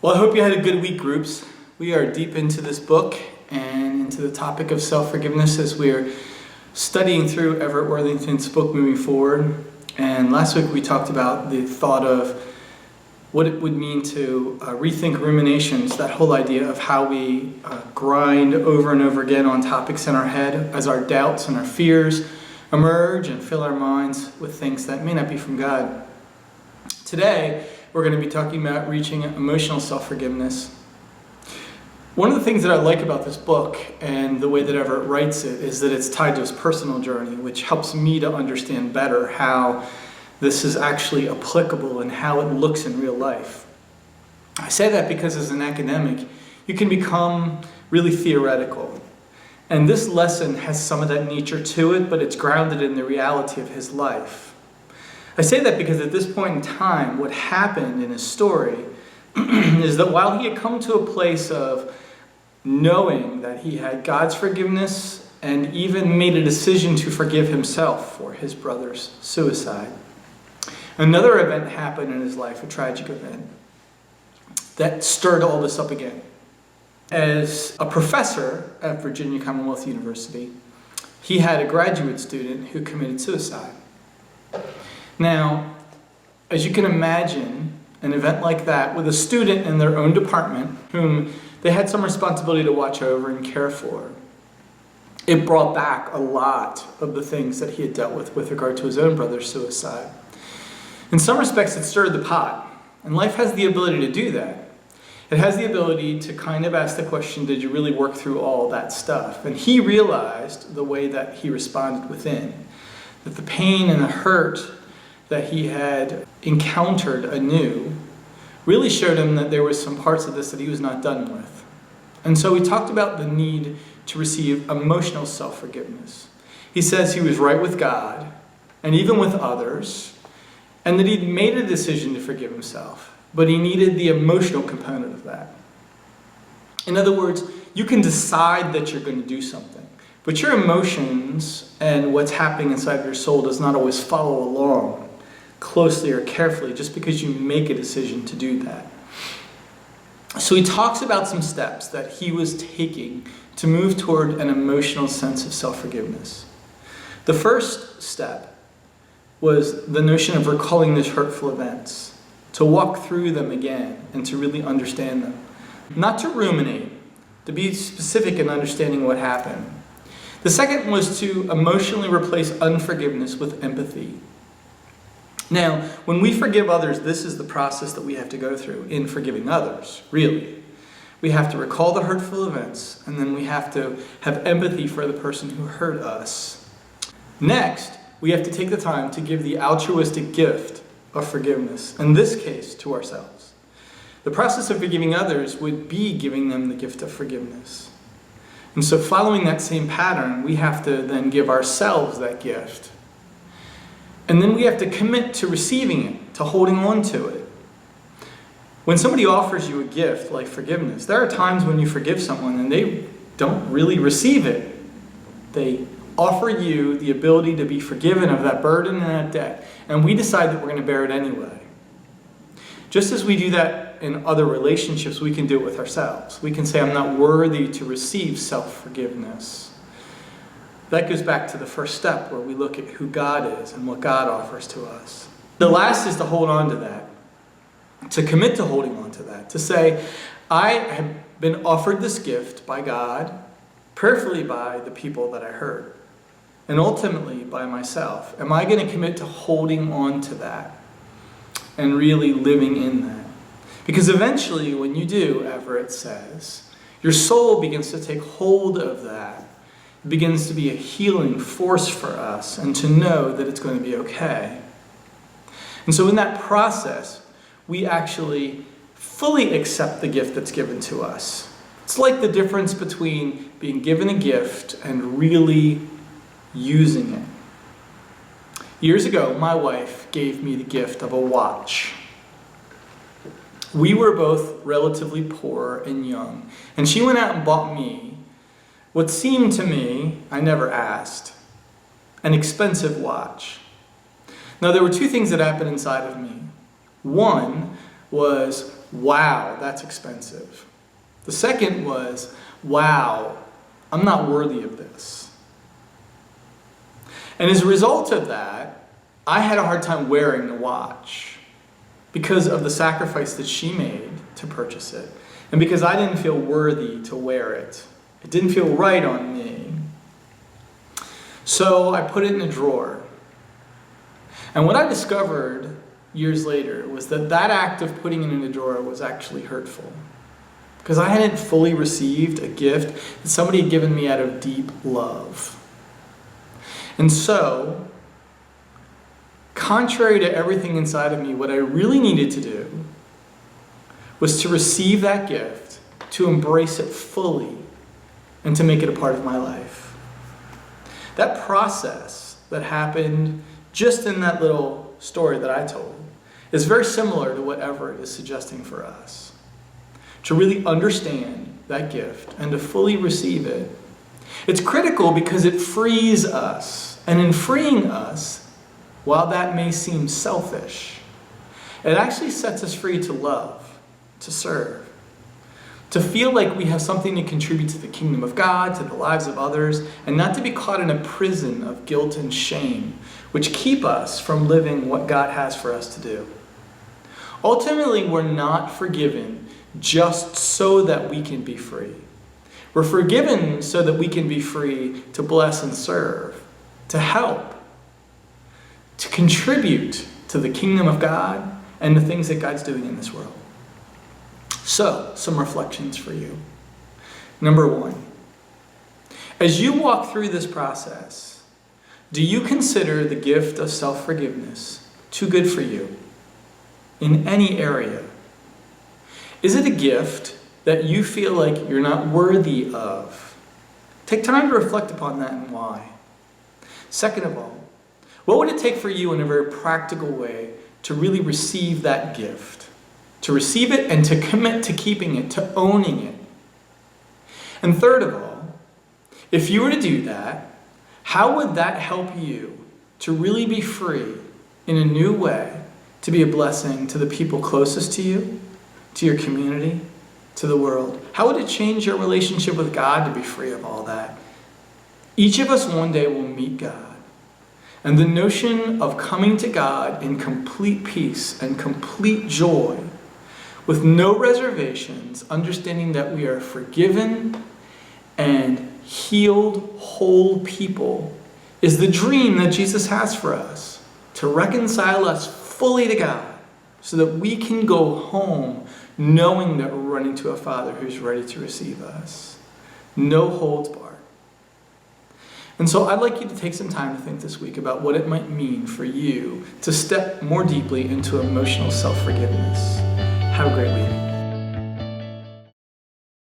Well, I hope you had a good week, groups. We are deep into this book and into the topic of self-forgiveness as we are studying through Everett Worthington's book moving forward. And last week we talked about the thought of what it would mean to rethink ruminations, that whole idea of how we grind over and over again on topics in our head as our doubts and our fears emerge and fill our minds with things that may not be from God. Today, we're going to be talking about reaching emotional self-forgiveness. One of the things that I like about this book and the way that Everett writes it is that it's tied to his personal journey, which helps me to understand better how this is actually applicable and how it looks in real life. I say that because as an academic, you can become really theoretical. And this lesson has some of that nature to it, but it's grounded in the reality of his life. I say that because at this point in time, what happened in his story is that while he had come to a place of knowing that he had God's forgiveness and even made a decision to forgive himself for his brother's suicide, another event happened in his life, a tragic event, that stirred all this up again. As a professor at Virginia Commonwealth University, he had a graduate student who committed suicide. Now, as you can imagine, an event like that with a student in their own department whom they had some responsibility to watch over and care for, it brought back a lot of the things that he had dealt with regard to his own brother's suicide. In some respects, it stirred the pot, and life has the ability to do that. It has the ability to kind of ask the question, did you really work through all that stuff? And he realized the way that he responded within, that the pain and the hurt that he had encountered anew really showed him that there was some parts of this that he was not done with. And so he talked about the need to receive emotional self-forgiveness. He says he was right with God and even with others, and that he'd made a decision to forgive himself, but he needed the emotional component of that. In other words, you can decide that you're going to do something, but your emotions and what's happening inside your soul does not always follow along closely or carefully just because you make a decision to do that. So he talks about some steps that he was taking to move toward an emotional sense of self-forgiveness. The first step was the notion of recalling these hurtful events, to walk through them again and to really understand them. Not to ruminate, to be specific in understanding what happened. The second was to emotionally replace unforgiveness with empathy. Now, when we forgive others, this is the process that we have to go through in forgiving others, really. We have to recall the hurtful events, and then we have to have empathy for the person who hurt us. Next, we have to take the time to give the altruistic gift of forgiveness, in this case, to ourselves. The process of forgiving others would be giving them the gift of forgiveness. And so following that same pattern, we have to then give ourselves that gift. And then we have to commit to receiving it, to holding on to it. When somebody offers you a gift like forgiveness, there are times when you forgive someone and they don't really receive it. They offer you the ability to be forgiven of that burden and that debt, and we decide that we're going to bear it anyway. Just as we do that in other relationships, we can do it with ourselves. We can say, I'm not worthy to receive self-forgiveness. That goes back to the first step where we look at who God is and what God offers to us. The last is to hold on to that, to commit to holding on to that, to say, I have been offered this gift by God, prayerfully by the people that I hurt, and ultimately by myself. Am I going to commit to holding on to that and really living in that? Because eventually when you do, Everett says, your soul begins to take hold of that. It begins to be a healing force for us and to know that it's going to be okay. And so in that process, we actually fully accept the gift that's given to us. It's like the difference between being given a gift and really using it. Years ago, my wife gave me the gift of a watch. We were both relatively poor and young, and she went out and bought me what seemed to me, I never asked, an expensive watch. Now there were two things that happened inside of me. One was wow, that's expensive. The second was, wow, I'm not worthy of this. And as a result of that, I had a hard time wearing the watch because of the sacrifice that she made to purchase it. And because I didn't feel worthy to wear it. It didn't feel right on me. So I put it in a drawer. And what I discovered years later was that that act of putting it in a drawer was actually hurtful. Because I hadn't fully received a gift that somebody had given me out of deep love. And so, contrary to everything inside of me, what I really needed to do was to receive that gift, to embrace it fully, and to make it a part of my life. That process that happened just in that little story that I told is very similar to what Everett is suggesting for us. To really understand that gift and to fully receive it. It's critical because it frees us. And in freeing us, while that may seem selfish, it actually sets us free to love, to serve, to feel like we have something to contribute to the kingdom of God, to the lives of others, and not to be caught in a prison of guilt and shame, which keep us from living what God has for us to do. Ultimately, we're not forgiven just so that we can be free. We're forgiven so that we can be free to bless and serve, to help, to contribute to the kingdom of God and the things that God's doing in this world. So, some reflections for you. Number one, as you walk through this process, do you consider the gift of self-forgiveness too good for you in any area? Is it a gift that you feel like you're not worthy of? Take time to reflect upon that and why. Second of all, what would it take for you in a very practical way to really receive that gift? To receive it and to commit to keeping it, to owning it. And third of all, if you were to do that, how would that help you to really be free in a new way, to be a blessing to the people closest to you, to your community, to the world? How would it change your relationship with God to be free of all that? Each of us one day will meet God. And the notion of coming to God in complete peace and complete joy, with no reservations, understanding that we are forgiven and healed, whole people, is the dream that Jesus has for us, to reconcile us fully to God so that we can go home knowing that we're running to a Father who's ready to receive us. No holds barred. And so I'd like you to take some time to think this week about what it might mean for you to step more deeply into emotional self-forgiveness. Have a great week.